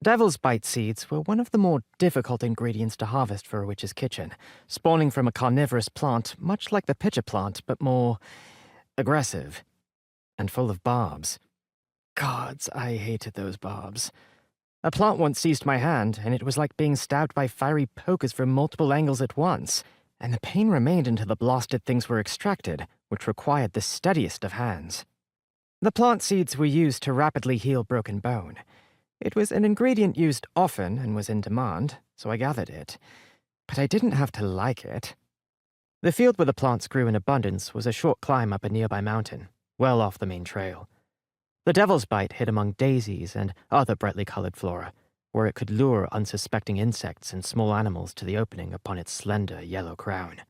Devil's Bite seeds were one of the more difficult ingredients to harvest for a witch's kitchen, spawning from a carnivorous plant much like the pitcher plant, but more aggressive and full of barbs. Gods, I hated those barbs. A plant once seized my hand, and it was like being stabbed by fiery pokers from multiple angles at once, and the pain remained until the blasted things were extracted, which required the steadiest of hands. The plant seeds were used to rapidly heal broken bone. It was an ingredient used often and was in demand, so I gathered it. But I didn't have to like it. The field where the plants grew in abundance was a short climb up a nearby mountain, well off the main trail. The Devil's Bite hid among daisies and other brightly colored flora, where it could lure unsuspecting insects and small animals to the opening upon its slender yellow crown.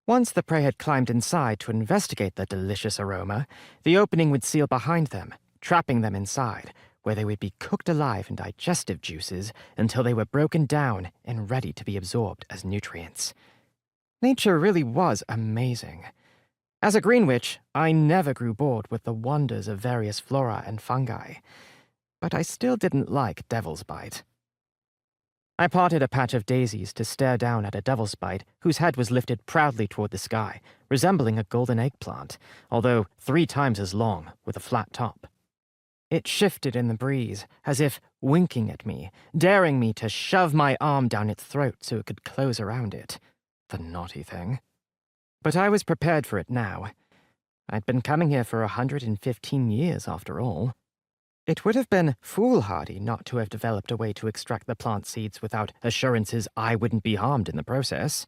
Once the prey had climbed inside to investigate the delicious aroma, the opening would seal behind them, trapping them inside, where they would be cooked alive in digestive juices until they were broken down and ready to be absorbed as nutrients. Nature really was amazing. As a green witch, I never grew bored with the wonders of various flora and fungi, but I still didn't like Devil's Bite. I parted a patch of daisies to stare down at a Devil's Bite whose head was lifted proudly toward the sky, resembling a golden eggplant, although 3 times as long, with a flat top. It shifted in the breeze, as if winking at me, daring me to shove my arm down its throat so it could close around it. The naughty thing. But I was prepared for it now. I'd been coming here for 115 years, after all. It would have been foolhardy not to have developed a way to extract the plant seeds without assurances I wouldn't be harmed in the process.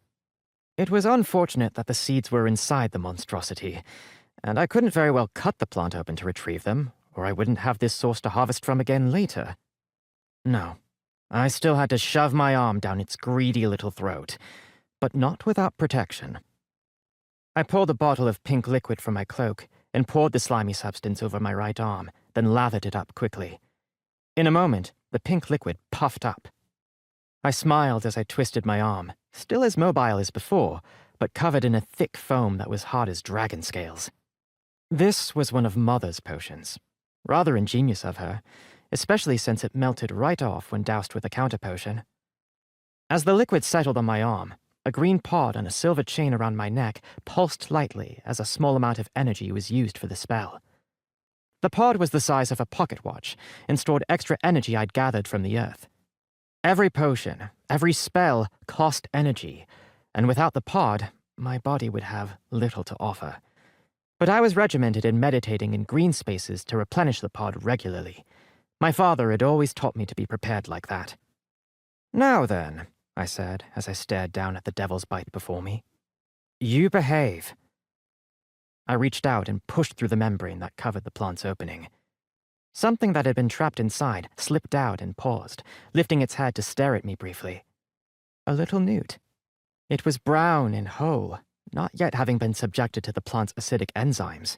It was unfortunate that the seeds were inside the monstrosity, and I couldn't very well cut the plant open to retrieve them, or I wouldn't have this source to harvest from again later. No, I still had to shove my arm down its greedy little throat, but not without protection. I pulled a bottle of pink liquid from my cloak and poured the slimy substance over my right arm, then lathered it up quickly. In a moment, the pink liquid puffed up. I smiled as I twisted my arm, still as mobile as before, but covered in a thick foam that was hard as dragon scales. This was one of Mother's potions. Rather ingenious of her, especially since it melted right off when doused with a counter potion. As the liquid settled on my arm, a green pod on a silver chain around my neck pulsed lightly as a small amount of energy was used for the spell. The pod was the size of a pocket watch and stored extra energy I'd gathered from the earth. Every potion, every spell cost energy, and without the pod, my body would have little to offer. But I was regimented in meditating in green spaces to replenish the pod regularly. My father had always taught me to be prepared like that. "Now then," I said as I stared down at the Devil's Bite before me. "You behave." I reached out and pushed through the membrane that covered the plant's opening. Something that had been trapped inside slipped out and paused, lifting its head to stare at me briefly. A little newt. It was brown and whole, not yet having been subjected to the plant's acidic enzymes.